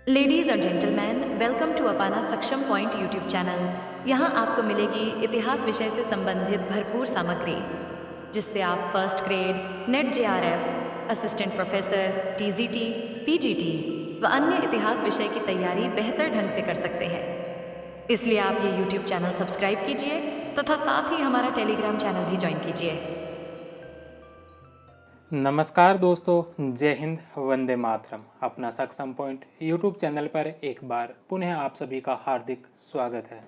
Ladies और gentleman, welcome to अपाना सक्षम point YouTube channel. यहाँ आपको मिलेगी इतिहास विषय से संबंधित भरपूर सामग्री, जिससे आप first grade, net JRF, assistant professor, TGT, PGT व अन्य इतिहास विषय की तैयारी बेहतर ढंग से कर सकते हैं। इसलिए आप ये यूट्यूब चैनल सब्सक्राइब कीजिए तथा साथ ही हमारा टेलीग्राम चैनल भी ज्वाइन कीजिए। नमस्कार दोस्तों, जय हिंद, वंदे मातरम। अपना सक्षम पॉइंट यूट्यूब चैनल पर एक बार पुनः आप सभी का हार्दिक स्वागत है।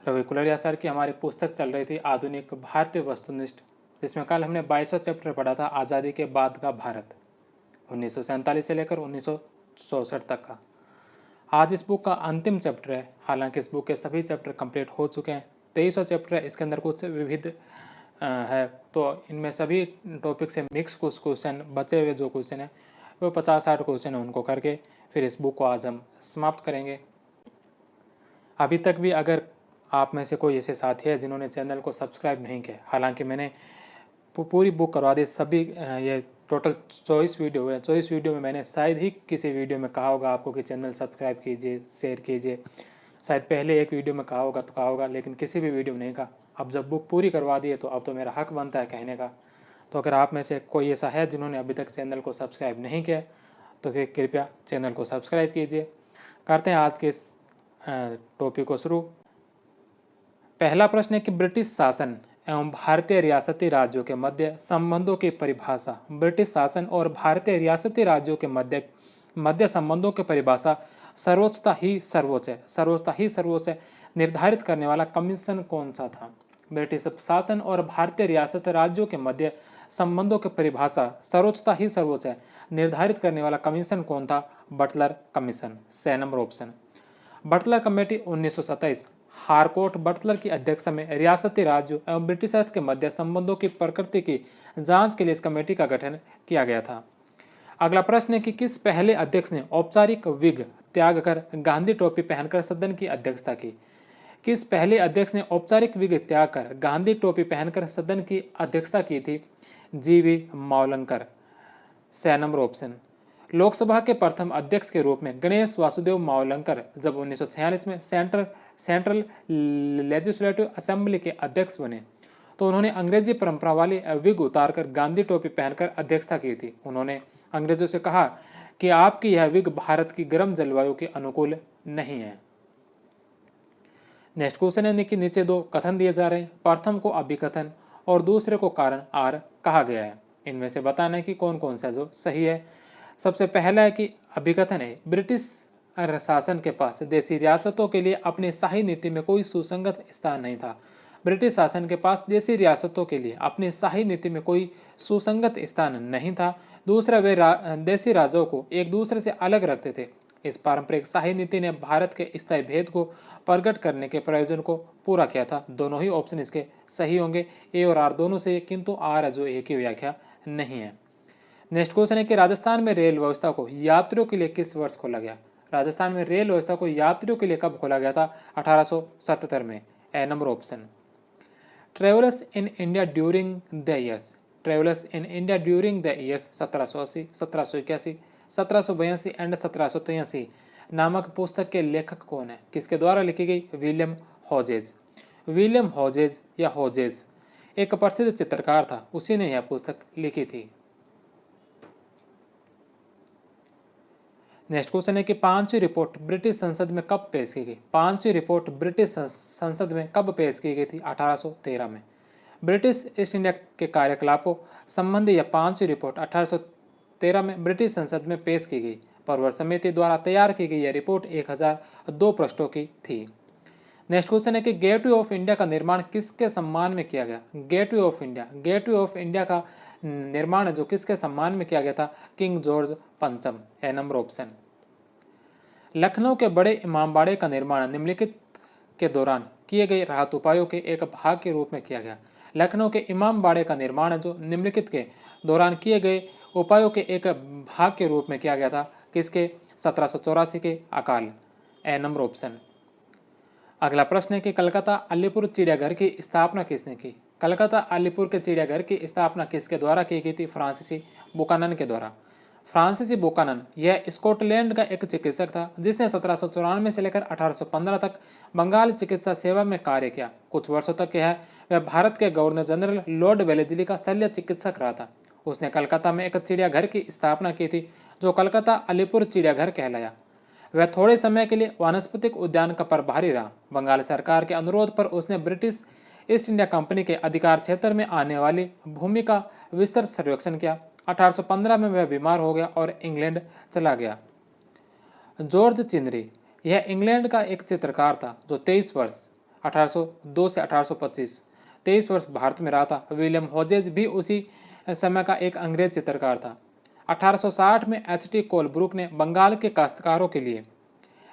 रवि कुलरिया सर की हमारी पुस्तक चल रही थी आधुनिक भारतीय वस्तुनिष्ठ, जिसमें कल हमने 22वां चैप्टर पढ़ा था आज़ादी के बाद का भारत 1947 से लेकर 1964 तक का। आज इस बुक का अंतिम चैप्टर है। हालांकि इस बुक के सभी चैप्टर कंप्लीट हो चुके हैं। 23वां चैप्टर है, इसके अंदर कुछ विविध है, तो इनमें सभी टॉपिक से मिक्स कुछ क्वेश्चन बचे हुए जो क्वेश्चन है वो 50-60 क्वेश्चन है, उनको करके फिर इस बुक को आज हम समाप्त करेंगे। अभी तक भी अगर आप में से कोई ऐसे साथी है जिन्होंने चैनल को सब्सक्राइब नहीं किया, हालांकि मैंने पूरी बुक करवा दी, सभी ये टोटल 24 वीडियो है। 24 वीडियो में मैंने शायद ही किसी वीडियो में कहा होगा आपको कि चैनल सब्सक्राइब कीजिए, शेयर कीजिए। शायद पहले एक वीडियो में कहा होगा तो कहा होगा, लेकिन किसी भी वीडियो में नहीं कहा। अब जब बुक पूरी करवा दी है तो अब तो मेरा हक बनता है कहने का। तो अगर आप में से कोई ऐसा है जिन्होंने अभी तक चैनल को सब्सक्राइब नहीं किया तो कृपया चैनल को सब्सक्राइब कीजिए। करते हैं आज के इस टॉपिक को शुरू। पहला प्रश्न है कि ब्रिटिश शासन एवं भारतीय रियासती राज्यों के मध्य संबंधों की परिभाषा। ब्रिटिश शासन और भारतीय रियासती राज्यों के मध्य संबंधों की परिभाषा सर्वोच्चता ही सर्वोच्च है निर्धारित करने वाला कमीशन कौन सा था? ब्रिटिश शासन और भारतीय रियासती राज्यों के मध्य संबंधों की परिभाषा सर्वोच्चता ही सर्वोच्च है निर्धारित करने वाला कमीशन कौन था? Butler commission. 6 number option. Butler committee 1927 Harcourt Butler की अध्यक्षता में रियासती राज्यों एवं ब्रिटिशर्स के मध्य संबंधों की प्रकृति की जांच के लिए इस कमेटी का गठन किया गया था। अगला प्रश्न है कि किस पहले अध्यक्ष ने औपचारिक विग त्याग कर गांधी टोपी पहनकर सदन की अध्यक्षता की? किस पहले अध्यक्ष ने औपचारिक विग त्याग कर गांधी टोपी पहनकर सदन की अध्यक्षता की थी? जीवी मावलंकर। 6 number option. लोकसभा के प्रथम अध्यक्ष के रूप में गणेश वासुदेव मावलंकर जब 1946 में सेंट्रल लेजिस्लेटिव असेंबली के अध्यक्ष बने तो उन्होंने अंग्रेजी परंपरा वाली विग उतारकर गांधी टोपी पहनकर अध्यक्षता की थी। उन्होंने अंग्रेजों से कहा कि आपकी यह विग भारत की गर्म जलवायु के अनुकूल नहीं है। नेक्स्ट क्वेश्चन है कि नीचे दो कथन दिए जा रहे हैं, प्रथम को अभिकथन और दूसरे को कारण आर कहा गया है। इनमें से बताना है कि कौन कौन सा जो सही है। सबसे पहला है कि अभिकथन है, ब्रिटिश शासन के पास देशी रियासतों के लिए अपनी शाही नीति में कोई सुसंगत स्थान नहीं था। ब्रिटिश शासन के पास देशी रियासतों के लिए अपनी शाही नीति में कोई सुसंगत स्थान नहीं था। दूसरा, वे देशी राज्यों को एक दूसरे से अलग रखते थे। इस पारंपरिक शाही नीति ने भारत के स्थायी भेद को प्रकट करने के प्रयोजन को पूरा किया था। दोनों ही ऑप्शन इसके सही होंगे, ए और आर दोनों से, किंतु आर जो ए की व्याख्या नहीं है। नेक्स्ट क्वेश्चन है कि राजस्थान में रेल व्यवस्था को यात्रियों के लिए किस वर्ष खोला गया? राजस्थान में रेल व्यवस्था को यात्रियों के लिए कब खोला गया था? 1877 में। A number option. Travellers in India during the years. Travellers in India during the years 1780, 1781, 1782 and 1783 नामक पुस्तक के लेखक कौन है? किसके द्वारा लिखी गई? विलियम हॉजेज। विलियम हॉजेज या हॉजेज एक प्रसिद्ध चित्रकार था, उसी ने यह पुस्तक लिखी थी। नेक्स्ट क्वेश्चन है कि पांचवी रिपोर्ट ब्रिटिश संसद में कब पेश की गई? पांचवी रिपोर्ट ब्रिटिश संसद में कब पेश की गई थी? 1813 में। ब्रिटिश ईस्ट इंडिया के कार्यकलापों संबंधी यह पांचवी रिपोर्ट 1813 में ब्रिटिश संसद में पेश की गई। परवर समिति द्वारा तैयार की गई यह रिपोर्ट 1002 पृष्ठों की थी। नेक्स्ट क्वेश्चन है कि गेटवे ऑफ इंडिया का निर्माण किसके सम्मान में किया गया? गेटवे ऑफ इंडिया का निर्माण जो किसके सम्मान में किया गया था? किंग जॉर्ज पंचम। ए नंबर ऑप्शन। लखनऊ के बड़े इमामबाड़े का निर्माण निम्नलिखित के दौरान किए गए राहत उपायों के एक भाग के रूप में किया गया। लखनऊ के इमामबाड़े का निर्माण जो निम्नलिखित के दौरान किए गए उपायों के एक भाग के रूप में किया गया था। किसके? 1784 के अकाल। ए नंबर ऑप्शन। अगला प्रश्न है कि कलकत्ता अलीपुर चिड़ियाघर की स्थापना किसने की? कलकत्ता अलीपुर के चिड़ियाघर की स्थापना किसके द्वारा की गई थी? फ्रांसीसी बुकानन के द्वारा। फ्रांसीसी बुकानन, यह स्कॉटलैंड का एक चिकित्सक था जिसने 1794 से लेकर 1815 तक बंगाल चिकित्सा सेवा में कार्य किया। कुछ वर्षों तक यह वह भारत के गवर्नर जनरल लॉर्ड वेलेस्ली का शल्य चिकित्सक रहा था। उसने कलकत्ता में एक चिड़ियाघर की स्थापना की थी जो कलकत्ता अलीपुर चिड़ियाघर कहलाया। वह थोड़े समय के लिए वानस्पतिक उद्यान का प्रभारी रहा। बंगाल सरकार के अनुरोध पर उसने ब्रिटिश ईस्ट इंडिया कंपनी के अधिकार क्षेत्र में आने वाली भूमि का विस्तृत सर्वेक्षण किया। 1815 में वह बीमार हो गया और इंग्लैंड चला गया। जॉर्ज चिनरी, यह इंग्लैंड का एक चित्रकार था जो 23 वर्ष 1802 से 1825 23 वर्ष भारत में रहा था। विलियम होजेज भी उसी समय का एक अंग्रेज चित्रकार था। 1860 में एच.टी. कोलब्रुक ने बंगाल के काश्तकारों के लिए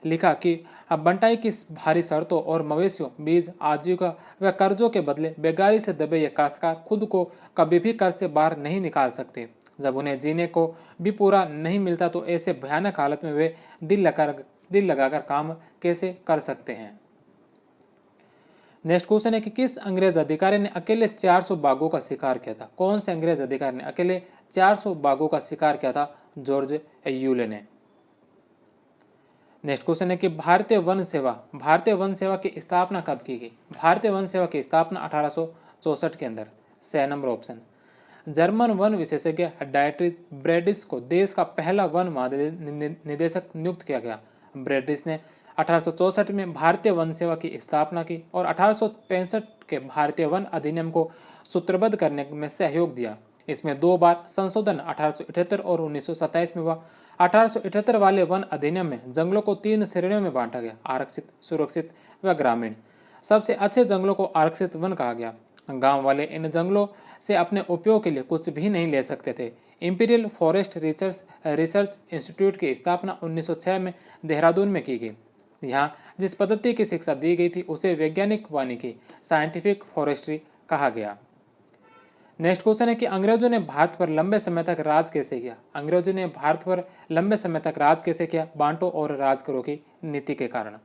लिखा कि बंटाई की भारी शर्तों और मवेशियों, बीज, आजीविका व कर्जों के बदले बेगारी से दबे ये काश्तकार खुद को कभी भी कर्ज से बाहर नहीं निकाल सकते। जब उन्हें जीने को भी पूरा नहीं मिलता तो ऐसे भयानक हालत में वे दिल लगाकर काम कैसे कर सकते हैं। नेक्स्ट क्वेश्चन है कि किस अंग्रेज अधिकारी ने अकेले 400 बाघों का शिकार किया था? कौन से अंग्रेज अधिकारी ने अकेले 400 बाघों का शिकार किया था? जॉर्ज यूले ने। नेक्स्ट क्वेश्चन है कि भारतीय वन सेवा की स्थापना कब की गई? भारतीय वन सेवा की स्थापना 1864 के अंदर। 6 नंबर ऑप्शन। जर्मन वन विशेषज्ञ डायट्रीज ब्रैडिस को देश का पहला वन महानिदेशक नियुक्त किया गया। ब्रैडिस ने 1864 में भारतीय वन सेवा की स्थापना की और 1865 के भारतीय वन अधिनियम को सूत्रबद्ध करने में सहयोग दिया। इसमें 2 बार संशोधन 1878 और 1927 में हुआ। 1878 वाले वन अधिनियम में जंगलों को 3 श्रेणियों में बांटा गया: आरक्षित, सुरक्षित व ग्रामीण। सबसे अच्छे जंगलों को आरक्षित वन कहा गया। गांव वाले इन जंगलों से अपने उपयोग के लिए कुछ भी नहीं ले सकते थे। इंपीरियल फॉरेस्ट रिसर्च इंस्टीट्यूट की स्थापना 1906 में देहरादून में की गई। यहाँ जिस पद्धति की शिक्षा दी गई थी उसे वैज्ञानिक वानिकी, साइंटिफिक फॉरेस्ट्री कहा गया। नेक्स्ट क्वेश्चन है कि अंग्रेजों ने भारत पर लंबे समय तक राज कैसे किया? अंग्रेजों ने भारत पर लंबे समय तक राज कैसे किया? बांटो और राज करो की नीति के कारण।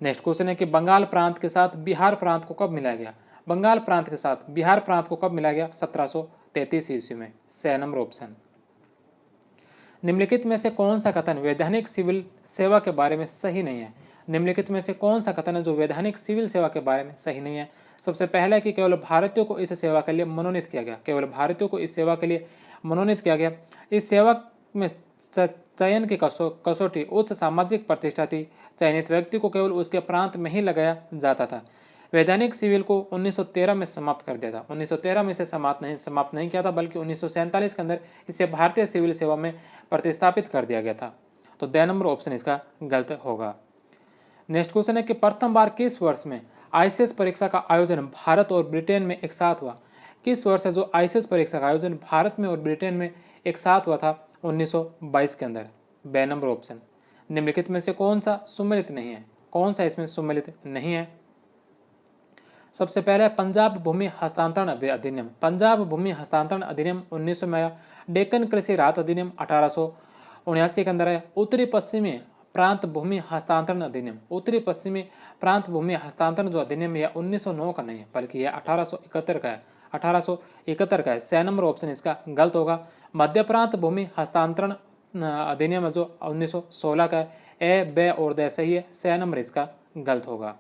नेक्स्ट क्वेश्चन है कि बंगाल प्रांत के साथ बिहार प्रांत को कब मिलाया गया? बंगाल प्रांत के साथ बिहार प्रांत को कब मिलाया गया? 1733 ईस्वी में। 6 नंबर ऑप्शन। निम्नलिखित में से कौन सा कथन वैधानिक सिविल सेवा के बारे में सही नहीं है? निम्नलिखित में से कौन सा कथन है जो वैधानिक सिविल सेवा के बारे में सही नहीं है? सबसे पहला है कि केवल भारतीयों को इस सेवा के लिए मनोनीत किया गया। केवल भारतीयों को इस सेवा के लिए मनोनीत किया गया। इस सेवा में चयन की कसौटी उच्च सामाजिक प्रतिष्ठा थी। चयनित व्यक्ति को केवल उसके प्रांत में ही लगाया जाता था। वैधानिक सिविल को 1913 में समाप्त कर दिया था। 1913 में इसे समाप्त नहीं किया था, बल्कि 1947 के अंदर इसे भारतीय सिविल सेवा में प्रतिस्थापित कर दिया गया था। तो द नंबर ऑप्शन इसका गलत होगा। नेक्स्ट क्वेश्चन है कि प्रथम बार किस वर्ष में आईसीएस परीक्षा का आयोजन भारत और ब्रिटेन में एक साथ हुआ? किस वर्ष है जो आईसीएस परीक्षा का आयोजन भारत में और ब्रिटेन में एक साथ हुआ था? 1922 के अंदर। बे नंबर ऑप्शन। निम्नलिखित में से कौन सा सुमेलित नहीं है? कौन सा इसमें सुमेलित नहीं है? सबसे पहले पंजाब भूमि हस्तांतरण अधिनियम। पंजाब भूमि हस्तांतरण अधिनियम 1900 में आया। डेक्कन कृषि राहत अधिनियम 1879 के अंदर है। उत्तरी पश्चिमी प्रांत भूमि हस्तांतरण अधिनियम। उत्तरी पश्चिमी प्रांत भूमि हस्तांतरण जो अधिनियम है 1909 का नहीं है, बल्कि यह 1871 का है। 1871 का है। 6 नंबर ऑप्शन इसका गलत होगा। मध्य प्रांत भूमि हस्तांतरण अधिनियम जो 1916 का है। ए, बे और द सही है। 6 नंबर इसका गलत होगा।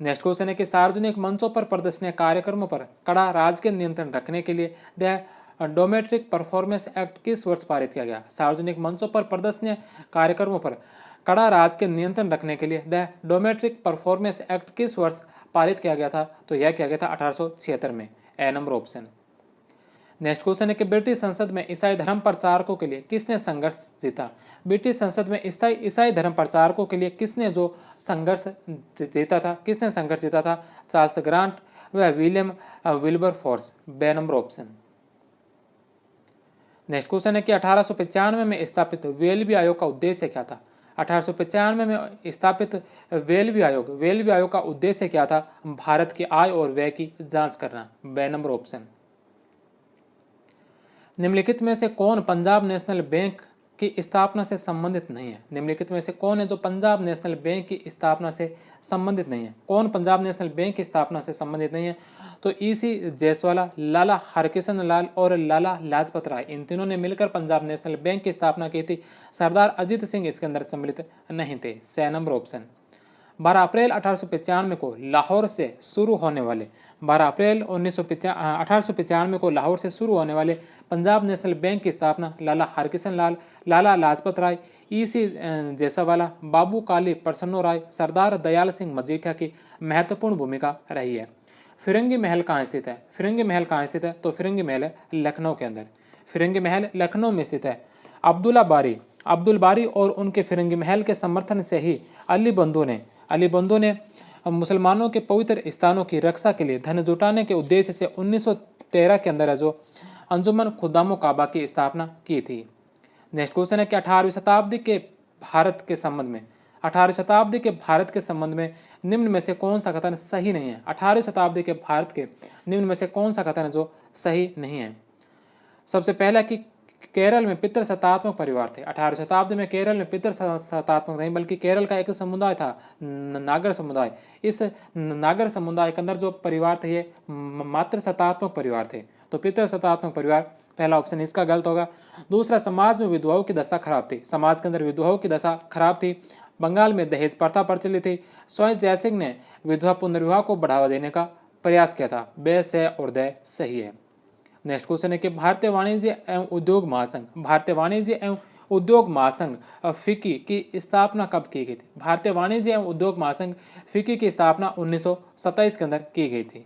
नेक्स्ट क्वेश्चन है कि सार्वजनिक मंचों पर प्रदर्शनीय कार्यक्रमों पर कड़ा राजकीय नियंत्रण रखने के लिए द डोमेट्रिक परफॉर्मेंस एक्ट किस वर्ष पारित किया गया? सार्वजनिक मंचों पर प्रदर्शनीय कार्यक्रमों पर कड़ा राजकीय नियंत्रण रखने के लिए द डोमेट्रिक परफॉर्मेंस एक्ट किस वर्ष पारित किया गया था? तो यह किया गया था 1876 में। A number option. Next question है कि ब्रिटिश संसद में ईसाई धर्म प्रचारकों के लिए किसने संघर्ष जीता? ब्रिटिश संसद में ईसाई धर्म प्रचारकों के लिए किसने जो संघर्ष जीता था? किसने संघर्ष जीता था? चार्ल्स ग्रांट व विलियम विल्बरफोर्स। बे नंबर ऑप्शन। नेक्स्ट क्वेश्चन है कि 1895 में स्थापित वेलबी आयोग का उद्देश्य क्या था? 1895 में स्थापित वेलबी आयोग का उद्देश्य क्या था? भारत की आय और व्यय की जांच करना। बे नंबर ऑप्शन। निम्नलिखित में से कौन पंजाब नेशनल बैंक की स्थापना से संबंधित नहीं है? निम्नलिखित में से कौन है जो पंजाब नेशनल बैंक की स्थापना से संबंधित नहीं है? कौन पंजाब नेशनल बैंक की स्थापना से संबंधित नहीं है? तो ईसी जयसवाला, लाला हरकिशन लाल और लाला लाजपत राय, इन तीनों ने मिलकर पंजाब नेशनल बैंक की स्थापना की थी। सरदार अजीत सिंह इसके अंदर सम्मिलित नहीं थे। 6 नंबर ऑप्शन। 12 अप्रैल 1895 को लाहौर से शुरू होने वाले 12 अप्रैल 1895 को लाहौर से शुरू होने वाले पंजाब नेशनल बैंक की स्थापना लाला हरकिशन लाल, लाला लाजपत राय, ईसी जयसवाला, बाबू काली प्रसन्नो राय, सरदार दयाल सिंह मजीठिया की महत्वपूर्ण भूमिका रही है। फिरंगी महल कहाँ स्थित है? फिरंगी महल कहाँ स्थित है? तो फिरंगी महल है लखनऊ के अंदर। फिरंगी महल लखनऊ में स्थित है। अब्दुल बारी और उनके फिरंगी महल के समर्थन से ही अली बंधु ने मुसलमानों के पवित्र स्थानों की रक्षा के लिए धन जुटाने के उद्देश्य से 1913 के अंदर जो अंजुमन खुदामो काबा की स्थापना की थी। नेक्स्ट क्वेश्चन है कि 18वीं शताब्दी के भारत के संबंध में निम्न में से कौन सा कथन सही नहीं है? 18वीं शताब्दी के भारत के निम्न में से कौन सा कथन है जो सही नहीं है? सबसे पहला कि केरल में पितृ सत्तात्मक परिवार थे। 18वीं शताब्दी में केरल में पितृ सत्तात्मक नहीं बल्कि केरल का एक समुदाय था, नागर समुदाय। इस नागर समुदाय के अंदर जो परिवार थे ये मातृ सत्तात्मक परिवार थे। तो पितृ सत्तात्मक परिवार, पहला ऑप्शन इसका गलत होगा। दूसरा, समाज में विधवाओं की दशा खराब थी। समाज के अंदर विधवाओं की दशा खराब थी। बंगाल में दहेज प्रथा प्रचलित थी। स्वयं जयसिंह ने विधवा पुनर्विवाह को बढ़ावा देने का प्रयास किया था। बे से और दे सही है। नेक्स्ट क्वेश्चन है कि भारतीय वाणिज्य एवं उद्योग महासंघ फिक्की की स्थापना कब की गई थी? भारतीय वाणिज्य एवं उद्योग महासंघ फिक्की की स्थापना 1927 के अंदर की गई थी।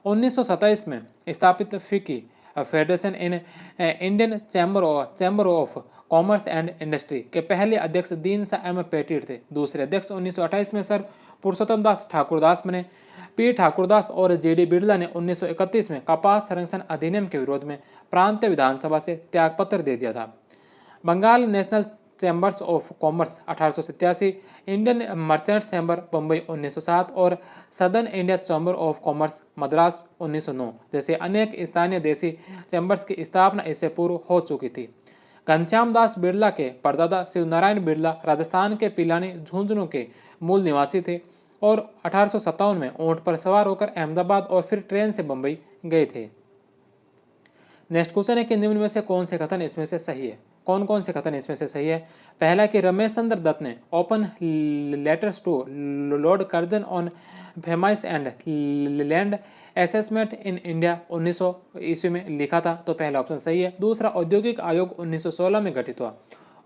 1927 में स्थापित FICCI federation in Indian chamber of commerce and industry के पहले अध्यक्ष दीन शाह एम पेटिट थे। दूसरे अध्यक्ष 1928 में सर पुरुषोत्तम दास ठाकुरदास बने। पी ठाकुरदास और जेडी बिरला ने 1931 में कपास संरक्षण अधिनियम के विरोध में प्रांतीय विधानसभा से त्यागपत्र दे दिया था। Bengal national chambers of commerce 1887, Indian merchants chamber Bombay 1907 और southern India chamber of commerce Madras 1909 जैसे अनेक स्थानीय देसी चैम्बर्स की स्थापना इससे पूर्व हो चुकी थी। घनश्याम दास बिरला के परदादा शिवनारायण बिरला राजस्थान के पिलानी झुंझुनू के मूल निवासी थे और 1857 में ऊंट पर सवार होकर अहमदाबाद और फिर ट्रेन से बम्बई गए थे। नेक्स्ट क्वेश्चन है कि निम्न में से कौन से कथन इसमें से सही है? कौन कौन से कथन इसमें से सही है? पहला कि रमेश चंद्र दत्त ने open letters to Lord Curzon on famines and land assessment in India 1900 ईस्वी में लिखा था। तो पहला ऑप्शन सही है। दूसरा, औद्योगिक आयोग 1916 में गठित हुआ।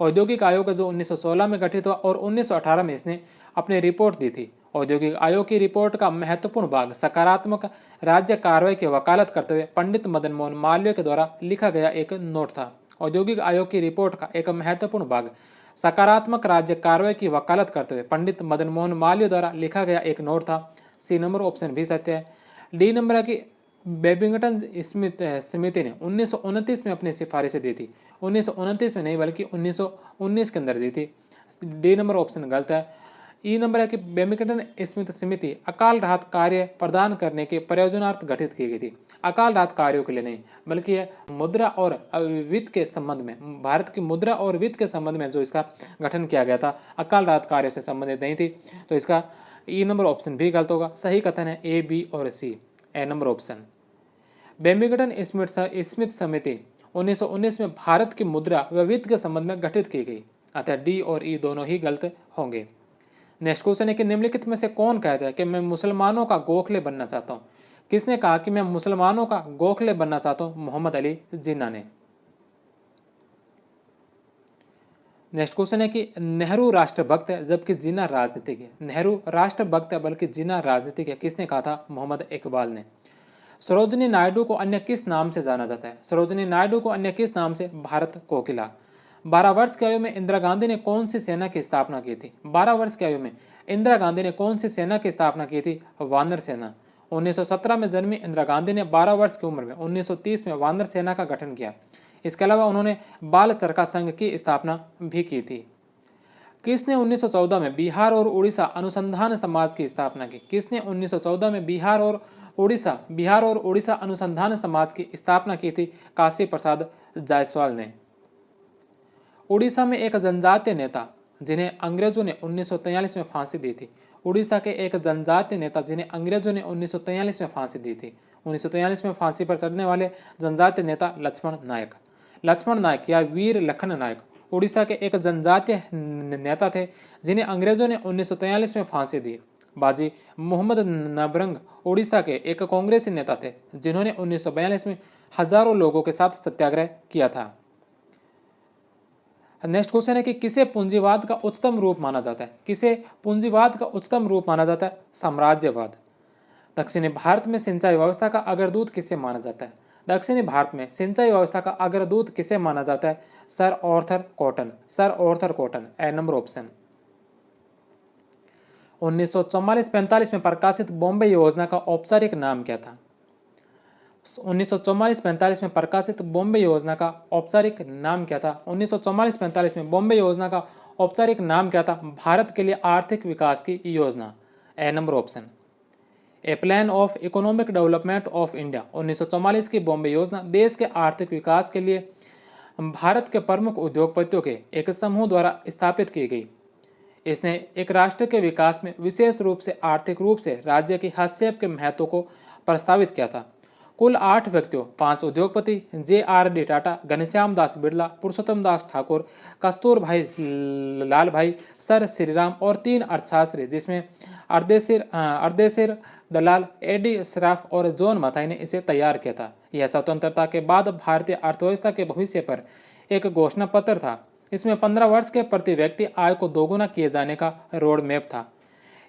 औद्योगिक आयोग जो 1916 में गठित हुआ और 1918 में इसने अपनी रिपोर्ट दी थी। औद्योगिक आयोग की रिपोर्ट का महत्वपूर्ण भाग सकारात्मक राज्य कार्रवाई की वकालत करते हुए पंडित मदन मोहन मालवीय के द्वारा लिखा गया एक नोट था। औद्योगिक आयोग की रिपोर्ट का एक महत्वपूर्ण भाग सकारात्मक राज्य कार्रवाई की वकालत करते हुए पंडित मदन मोहन मालवीय द्वारा लिखा गया एक नोट था। सी नंबर ऑप्शन भी सत्य है। डी नंबर है कि बेबिंगटन स्मिथ समिति ने 1929 में अपनी सिफारिशें दी थी। 1929 में नहीं बल्कि 1919 के अंदर दी थी। डी नंबर ऑप्शन गलत है। ई नंबर है कि बेबिंगटन स्मिथ समिति अकाल राहत कार्य प्रदान करने के प्रयोजनार्थ गठित की गई थी। अकाल राहत कार्यों के लिए नहीं बल्कि मुद्रा और वित्त के संबंध में, भारत की मुद्रा और वित्त के संबंध में जो इसका गठन किया गया था, अकाल राहत कार्यों से संबंधित नहीं थी। तो इसका ई नंबर ऑप्शन भी गलत होगा। सही कथन है ए, बी और सी। ए नंबर ऑप्शन। बेबिंगटन स्मिथ समिति 1919 में भारत की मुद्रा व वित्त के संबंध में गठित की गई। अतः डी और ई दोनों ही गलत होंगे। नेक्स्ट क्वेश्चन है कि निम्नलिखित में से कौन कहता है कि मैं मुसलमानों का गोखले बनना चाहता हूँ? किसने कहा कि मैं मुसलमानों का गोखले बनना चाहता हूँ? मोहम्मद अली जिन्ना ने। नेक्स्ट क्वेश्चन है कि नेहरू राष्ट्रभक्त है जबकि जिन्ना राजनीतिक है। नेहरू राष्ट्रभक्त है बल्कि जिन्ना राजनीतिक है, किसने कहा था? मोहम्मद इकबाल ने। सरोजिनी नायडू को अन्य किस नाम से जाना जाता है? सरोजिनी नायडू को अन्य किस नाम से? भारत कोकिला। 12 वर्ष की आयु में इंदिरा गांधी ने कौन सी सेना की स्थापना की थी? 12 वर्ष की आयु में इंदिरा गांधी ने कौन सी सेना की स्थापना की थी? वानर सेना। 1917 में जन्मी इंदिरा गांधी ने 12 वर्ष की उम्र में 1930 में वानर सेना का गठन किया। इसके अलावा उन्होंने बाल चरखा संघ की स्थापना भी की थी। किसने 1914 में बिहार और उड़ीसा अनुसंधान समाज की स्थापना की? किसने 1914 में बिहार और उड़ीसा अनुसंधान समाज की स्थापना की थी? काशी प्रसाद जायसवाल ने। उड़ीसा में एक जनजातीय नेता जिन्हें अंग्रेजों ने 1943 में फांसी दी थी। उड़ीसा के एक जनजातीय नेता जिन्हें अंग्रेजों ने 1943 में फांसी दी थी। 1943 में फांसी पर चढ़ने वाले जनजातीय नेता लक्ष्मण नायक। लक्ष्मण नायक या वीर लखन नायक उड़ीसा के एक जनजातीय नेता थे जिन्हें अंग्रेजों ने 1943 में फांसी दी। बाजी मोहम्मद नबरंग उड़ीसा के एक कांग्रेसी नेता थे जिन्होंने 1942 में हजारों लोगों के साथ सत्याग्रह किया था। नेक्स्ट क्वेश्चन है कि किसे पूंजीवाद का उच्चतम रूप माना जाता है? किसे पूंजीवाद का उच्चतम रूप माना जाता है? साम्राज्यवाद। दक्षिणी भारत में सिंचाई व्यवस्था का अग्रदूत किसे माना जाता है? दक्षिणी भारत में सिंचाई व्यवस्था का अग्रदूत किसे माना जाता है? Sir Arthur Cotton. Sir Arthur Cotton, A number option. 1944-45 में प्रकाशित बॉम्बे योजना का औपचारिक नाम क्या था? 1944-45 में प्रकाशित बॉम्बे योजना का औपचारिक नाम क्या था? 1944-45 में बॉम्बे योजना का औपचारिक नाम क्या था? भारत के लिए आर्थिक विकास की योजना, A number option. A plan of economic development of India. 1944 की बॉम्बे योजना देश के आर्थिक विकास के लिए भारत के प्रमुख उद्योगपतियों के एक समूह द्वारा स्थापित की गई। इसने एक राष्ट्र के विकास में विशेष रूप से आर्थिक रूप से राज्य की हस्तक्षेप के महत्व को प्रस्तावित किया था। कुल 8 व्यक्तियों, 5 उद्योगपति JRD टाटा, घनश्याम दास बिड़ला, पुरुषोत्तम दास ठाकुर, कस्तूर भाई लाल भाई, सर श्रीराम और 3 अर्थशास्त्री जिसमें अर्देशिर दलाल, AD श्राफ और जॉन मथाई ने इसे तैयार किया था। यह स्वतंत्रता के बाद भारतीय अर्थव्यवस्था के भविष्य पर एक घोषणा पत्र था। इसमें 15 वर्ष के प्रति व्यक्ति आय को दोगुना किए जाने का रोड मैप था।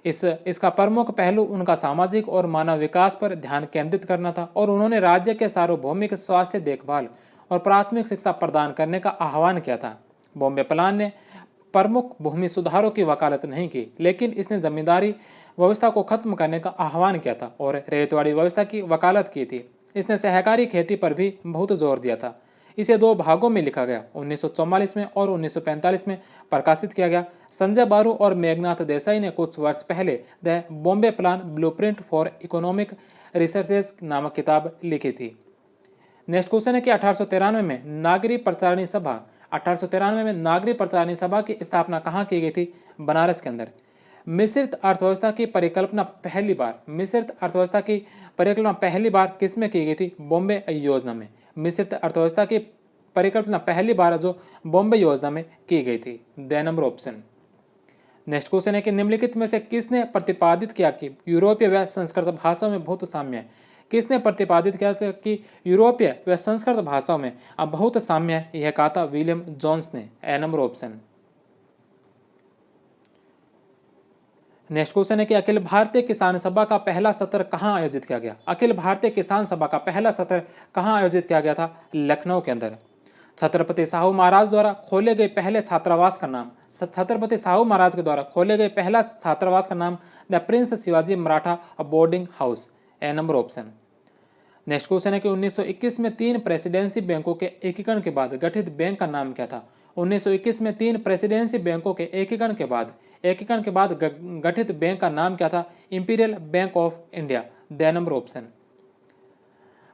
इसका प्रमुख पहलू उनका सामाजिक और मानव विकास पर ध्यान केंद्रित करना था और उन्होंने राज्य के सार्वभौमिक स्वास्थ्य देखभाल और प्राथमिक शिक्षा प्रदान करने का आह्वान किया था। बॉम्बे प्लान ने प्रमुख भूमि सुधारों की वकालत नहीं की, लेकिन इसने जमींदारी व्यवस्था को खत्म करने का आह्वान किया था और रेतवाड़ी व्यवस्था की वकालत की थी। इसने सहकारी खेती पर भी बहुत जोर दिया था। इसे 2 भागों में लिखा गया, 1944 में और 1945 में प्रकाशित किया गया। संजय बारू और मेघनाथ देसाई ने कुछ वर्ष पहले the Bombay plan blueprint for economic researches नामक किताब लिखी थी। नेक्स्ट क्वेश्चन है कि 1893 में नागरी प्रचारणी सभा 1893 में नागरी प्रचारणी सभा की स्थापना कहाँ की गई थी? बनारस के अंदर। मिश्रित अर्थव्यवस्था की परिकल्पना पहली बार किस में की गई थी? बॉम्बे योजना में। मिश्रित अर्थव्यवस्था की परिकल्पना पहली बार जो बॉम्बे योजना में की गई थी, the number option. Next question है कि निम्नलिखित में से किसने प्रतिपादित किया कि यूरोपीय व संस्कृत भाषाओं में बहुत साम्य है? किसने प्रतिपादित किया था कि यूरोपीय व संस्कृत भाषाओं में अब बहुत साम्य है? यह कहा था विलियम जोन्स ने, ए नंबर ऑप्शन। नेक्स्ट क्वेश्चन है कि अखिल भारतीय किसान सभा का पहला सत्र कहाँ आयोजित किया गया? अखिल भारतीय किसान सभा का पहला सत्र कहाँ आयोजित किया गया था? लखनऊ के अंदर। छत्रपति साहू महाराज द्वारा खोले गए पहले छात्रावास का नाम, छत्रपति साहू महाराज के द्वारा खोले गए पहला छात्रावास का नाम the Prince Shivaji Maratha boarding house, A number option. Next question है कि 1921 में 3 प्रेसिडेंसी बैंकों के एकीकरण के बाद गठित बैंक का नाम क्या था? 1921 में 3 प्रेसिडेंसी बैंकों के एकीकरण के बाद गठित बैंक का नाम क्या था? Imperial bank of India, the number option.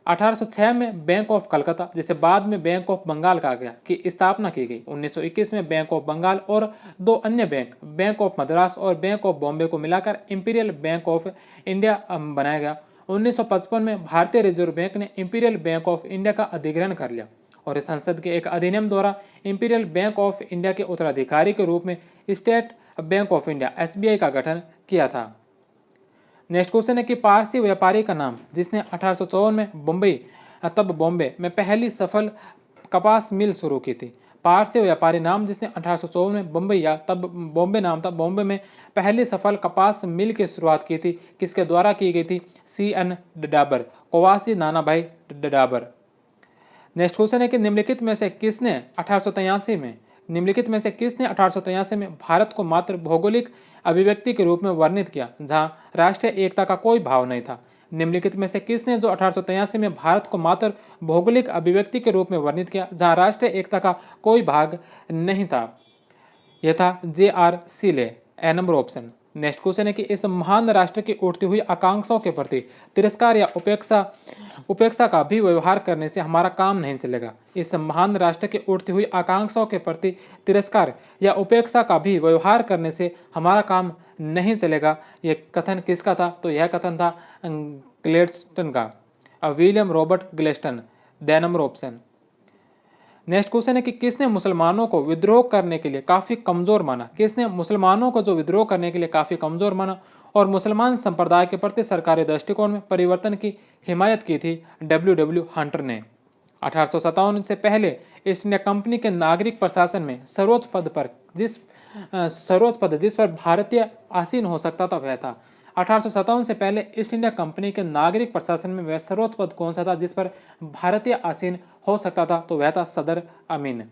1806 में बैंक ऑफ कलकत्ता, जिसे बाद में बैंक ऑफ बंगाल कहा गया, की स्थापना की गई। 1921 में बैंक ऑफ बंगाल और 2 अन्य बैंक ऑफ मद्रास और बैंक ऑफ बॉम्बे को मिलाकर इंपीरियल बैंक ऑफ इंडिया बनाया गया। 1955 में भारतीय रिजर्व बैंक ने इंपीरियल बैंक ऑफ इंडिया का अधिग्रहण कर लिया और संसद के एक अधिनियम द्वारा इंपीरियल बैंक ऑफ इंडिया के उत्तराधिकारी के रूप में state bank of India SBI का गठन किया था। नेक्स्ट क्वेश्चन है कि पारसी व्यापारी का नाम जिसने 1854 में बॉम्बे में पहली सफल कपास मिल शुरू की थी। पारसी व्यापारी नाम जिसने 1854 में बॉम्बे में पहली सफल कपास मिल की शुरुआत की थी, किसके द्वारा की गई थी? CN डाबर, कवासी नाना भाई डाबर। नेक्स्ट क्वेश्चन है कि निम्नलिखित में से किसने 1883 में भारत को मात्र भौगोलिक अभिव्यक्ति के रूप में वर्णित किया जहां राष्ट्रीय एकता का कोई भाव नहीं था? निम्नलिखित में से किसने जो 1883 में भारत को मात्र भौगोलिक अभिव्यक्ति के रूप में वर्णित किया जहां राष्ट्रीय एकता का कोई भाग नहीं था? यह था JR सीले, ए नंबर ऑप्शन। नेक्स्ट क्वेश्चन है कि इस महान राष्ट्र की उठती हुई आकांक्षाओं के प्रति तिरस्कार या उपेक्षा का भी व्यवहार करने से हमारा काम नहीं चलेगा। इस महान राष्ट्र की उठती हुई आकांक्षाओं के प्रति तिरस्कार या उपेक्षा का भी व्यवहार करने से हमारा काम नहीं चलेगा। यह कथन किसका था? तो यह कथन था ग्लेडस्टन का, William Robert Gladstone. D number option. Next question है कि किसने मुसलमानों को विद्रोह करने के लिए काफ़ी कमज़ोर माना? किसने मुसलमानों को जो विद्रोह करने के लिए काफ़ी कमज़ोर माना और मुसलमान संप्रदाय के प्रति सरकारी दृष्टिकोण में परिवर्तन की हिमायत की थी? डब्ल्यू हंटर ने। 1857 से पहले ईस्ट इंडिया कंपनी के नागरिक प्रशासन में सर्वोच्च पद जिस पर भारतीय आसीन हो सकता था वह था। 1857 से पहले ईस्ट इंडिया कंपनी के नागरिक प्रशासन में वह सर्वोच्च पद कौन सा था जिस पर भारतीय आसीन हो सकता था? तो वह था सदर अमीन।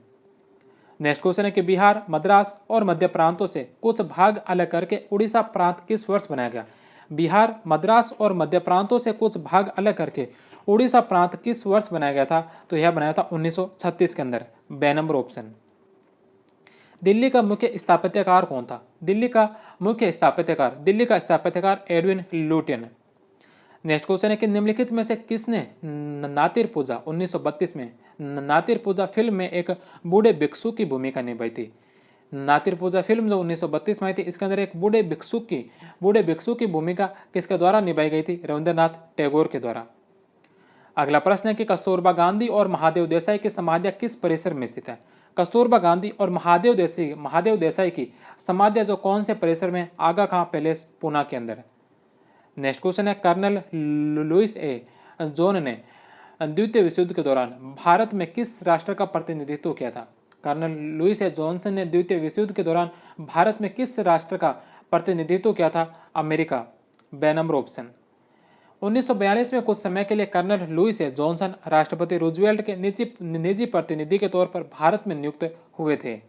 नेक्स्ट क्वेश्चन है कि बिहार, मद्रास और मध्य प्रांतों से कुछ भाग अलग करके उड़ीसा प्रांत किस वर्ष बनाया गया? बिहार, मद्रास और मध्य प्रांतों से कुछ भाग अलग करके उड़ीसा प्रांत किस वर्ष बनाया गया था? तो यह बनाया था 1936 के अंदर। बे नंबर ऑप्शन। दिल्ली का मुख्य स्थापत्यकार कौन था? दिल्ली का स्थापत्यकार एडविन लुटियन। नेक्स्ट क्वेश्चन है कि निम्नलिखित में से किसने नातिर पूजा 1932 में नातिर पूजा फिल्म में एक बूढ़े भिक्षु की भूमिका निभाई थी? नातिर पूजा फिल्म जो 1932 में आई थी, इसके अंदर एक बूढ़े भिक्षु की भूमिका किसके द्वारा निभाई गई थी? रविंद्रनाथ टैगोर के द्वारा। अगला प्रश्न है कि कस्तूरबा गांधी और महादेव देसाई की समाधियां किस परिसर में स्थित है? कस्तूरबा गांधी और महादेव देसाई की समाधियां जो कौन से परिसर में? आगा खां पैलेस, पुणे के अंदर। नेक्स्ट क्वेश्चन है कर्नल लुइस ए जोन ने द्वितीय विश्व युद्ध के दौरान भारत में किस राष्ट्र का प्रतिनिधित्व किया था? कर्नल लुइस ए जॉनसन ने द्वितीय विश्व युद्ध के दौरान भारत में किस राष्ट्र का प्रतिनिधित्व किया था? अमेरिका। बे नंबर ऑप्शन। 1942 में कुछ समय के लिए कर्नल लुइस ए जॉनसन राष्ट्रपति रूजवेल्ट के निजी प्रतिनिधि के तौर पर भारत में नियुक्त हुए थे।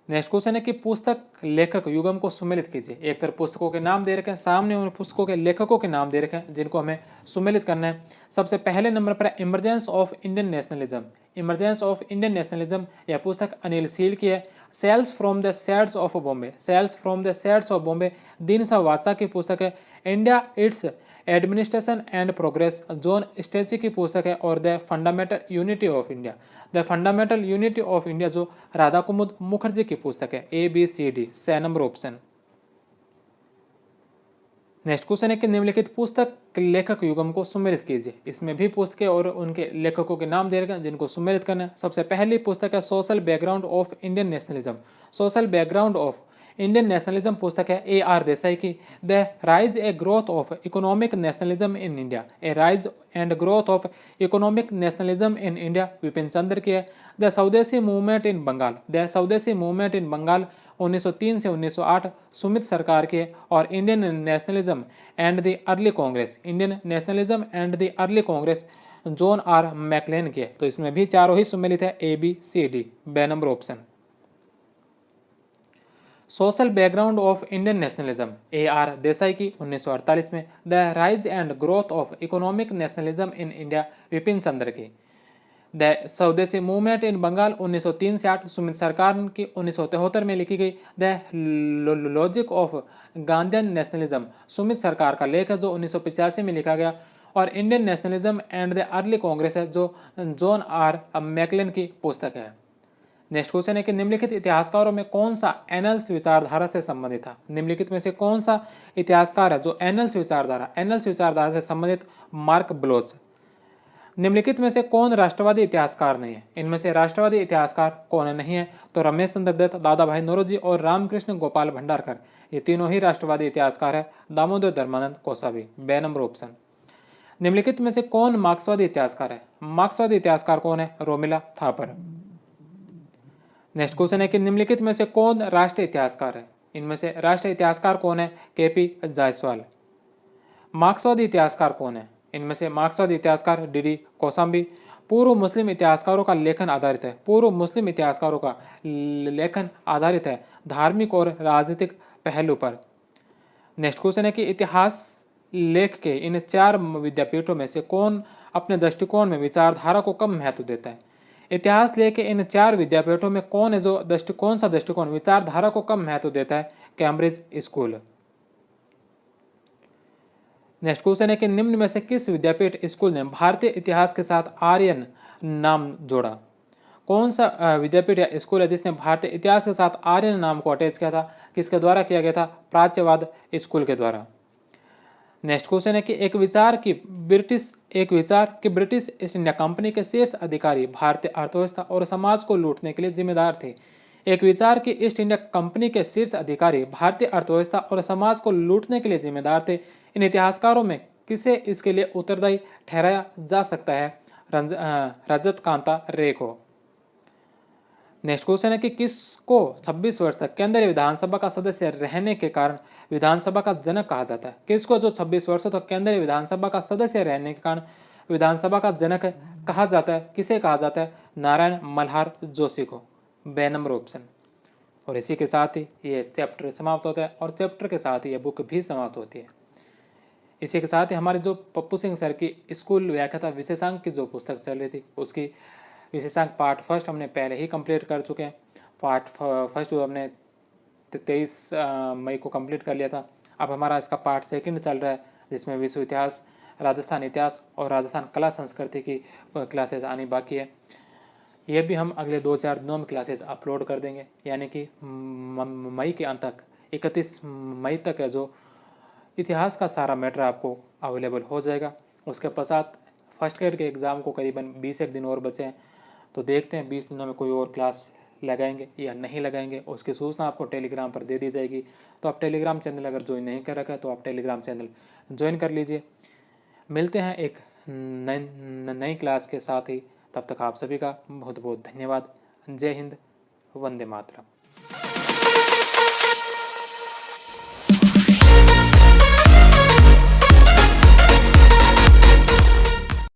नेक्स्ट क्वेश्चन है कि पुस्तक लेखक युगम को सुमेलित कीजिए। एक तरफ पुस्तकों के नाम दे रखे हैं, सामने उन पुस्तकों के लेखकों के नाम दे रखे हैं जिनको हमें सुमेलित करना है। सबसे पहले नंबर पर इमरजेंस ऑफ इंडियन नेशनलिज्म। यह पुस्तक अनिल सील की है। Shells from the sands of Bombay Dinsha Wacha की पुस्तक है। India its administration and progress John Strachey की पुस्तक है। और the fundamental unity of India जो राधा कुमुद मुखर्जी की पुस्तक है। ABCD। से नंबर ऑप्शन। नेक्स्ट क्वेश्चन है कि निम्नलिखित पुस्तक लेखक युगम को सुमेलित कीजिए। इसमें भी पुस्तकें और उनके लेखकों के नाम दे रखे हैं जिनको सुमेलित करना है। सबसे पहली पुस्तक है social background of Indian nationalism पुस्तक है AR देसाई की। The rise and growth of economic nationalism in India Vipin Chandra की है। द स्वदेशी मूवमेंट इन बंगाल 1903 से 1908 सुमित सरकार की है। और Indian nationalism and the early Congress John R McLane की है। तो इसमें भी चारों ही सुमेलित है। ABCD। B number option. Social background of Indian nationalism AR Desai की 1948 में। The rise and growth of economic nationalism in India Vipin Chandra की। द स्वदेशी मूवमेंट इन बंगाल 1903 से 8 सुमित सरकार की 1973 में लिखी गई। The logic of Gandhian nationalism Sumit सरकार का लेख है जो 1985 में लिखा गया। और Indian nationalism and the early Congress है जो जॉन R मैकलेन की पुस्तक है। नेक्स्ट क्वेश्चन है कि निम्नलिखित इतिहासकारों में कौन सा एनल्स विचारधारा से संबंधित था? निम्नलिखित में से कौन सा इतिहासकार है जो एनल्स विचारधारा से संबंधित? मार्क ब्लोच। निम्नलिखित में से कौन राष्ट्रवादी इतिहासकार नहीं है? इनमें से राष्ट्रवादी इतिहासकार कौन नहीं है? तो रमेश चंद्र दत्त, दादा भाई नौरोजी और रामकृष्ण गोपाल भंडारकर, ये तीनों ही राष्ट्रवादी इतिहासकार है। दामोदर धर्मानंद कोसावी। बे नंबर ऑप्शन। निम्नलिखित में से कौन मार्क्सवादी इतिहासकार है? मार्क्सवादी इतिहासकार कौन है? रोमिला थापर। नेक्स्ट क्वेश्चन है कि निम्नलिखित में से कौन राष्ट्रीय इतिहासकार है? इनमें से राष्ट्रीय इतिहासकार कौन है? KP जायसवाल। मार्क्सवादी इतिहासकार कौन है? इनमें से मार्क्सवादी इतिहासकार DD कोसाम्बी। पूर्व मुस्लिम इतिहासकारों का लेखन आधारित है धार्मिक और राजनीतिक पहलू पर। नेक्स्ट क्वेश्चन है कि इतिहास लेख के इन 4 विद्यापीठों में से कौन अपने दृष्टिकोण में विचारधारा को कम महत्व देता है? इतिहास लेके इन 4 विद्यापीठों में कौन है जो कौन सा दृष्टिकोण विचारधारा को कम महत्व देता है? Cambridge school. नेक्स्ट क्वेश्चन है कि निम्न में से किस विद्यापीठ स्कूल ने भारतीय इतिहास के साथ आर्यन नाम जोड़ा? कौन सा विद्यापीठ या स्कूल है जिसने भारतीय इतिहास के साथ आर्यन नाम को अटैच किया था? किसके द्वारा किया गया था? प्राच्यवाद स्कूल के द्वारा। नेक्स्ट क्वेश्चन है कि एक विचार कि ब्रिटिश ईस्ट इंडिया कंपनी के शीर्ष अधिकारी भारतीय अर्थव्यवस्था और समाज को लूटने के लिए जिम्मेदार थे। एक विचार कि ईस्ट इंडिया कंपनी के शीर्ष अधिकारी भारतीय अर्थव्यवस्था और समाज को लूटने के लिए जिम्मेदार थे। इन इतिहासकारों में किसे इसके लिए उत्तरदायी ठहराया जा सकता है? रजत कांता रे को। नेक्स्ट क्वेश्चन है कि किसको 26 वर्ष तक केंद्रीय विधानसभा का सदस्य रहने के कारण विधानसभा का जनक कहा जाता है? किसको जो 26 वर्षों तक केंद्रीय विधानसभा का सदस्य रहने के कारण विधानसभा का जनक कहा जाता है? किसे कहा जाता है? नारायण मल्हार जोशी को। बे नंबर ऑप्शन। और इसी के साथ ही ये चैप्टर समाप्त होता है और चैप्टर के साथ ही ये बुक भी समाप्त होती है। इसी के साथ ही हमारे जो पप्पू सिंह सर की स्कूल व्याख्याता विशेषांक की जो पुस्तक चल रही थी उसकी विशेषांक पार्ट फर्स्ट हमने पहले ही कंप्लीट कर चुके हैं। पार्ट फर्स्ट हमने 23 मई को कंप्लीट कर लिया था। अब हमारा इसका पार्ट सेकंड चल रहा है जिसमें विश्व इतिहास, राजस्थान इतिहास और राजस्थान कला संस्कृति की क्लासेस आनी बाकी है। ये भी हम अगले 2-4 दिनों में क्लासेस अपलोड कर देंगे, यानी कि मई के अंत तक 31 मई तक है जो इतिहास का सारा मैटर आपको अवेलेबल हो जाएगा। उसके पश्चात फर्स्ट ग्रेड के एग्ज़ाम को करीबन 20 एक दिन और बचे हैं, तो देखते हैं 20 दिनों में कोई और क्लास लगाएंगे या नहीं लगाएंगे। उसकी सूचना आपको टेलीग्राम पर दे दी जाएगी। तो आप टेलीग्राम चैनल अगर ज्वाइन नहीं कर रखा है तो आप टेलीग्राम चैनल ज्वाइन कर लीजिए। मिलते हैं एक नई क्लास के साथ ही, तब तक आप सभी का बहुत बहुत धन्यवाद। जय हिंद, वंदे मातरम।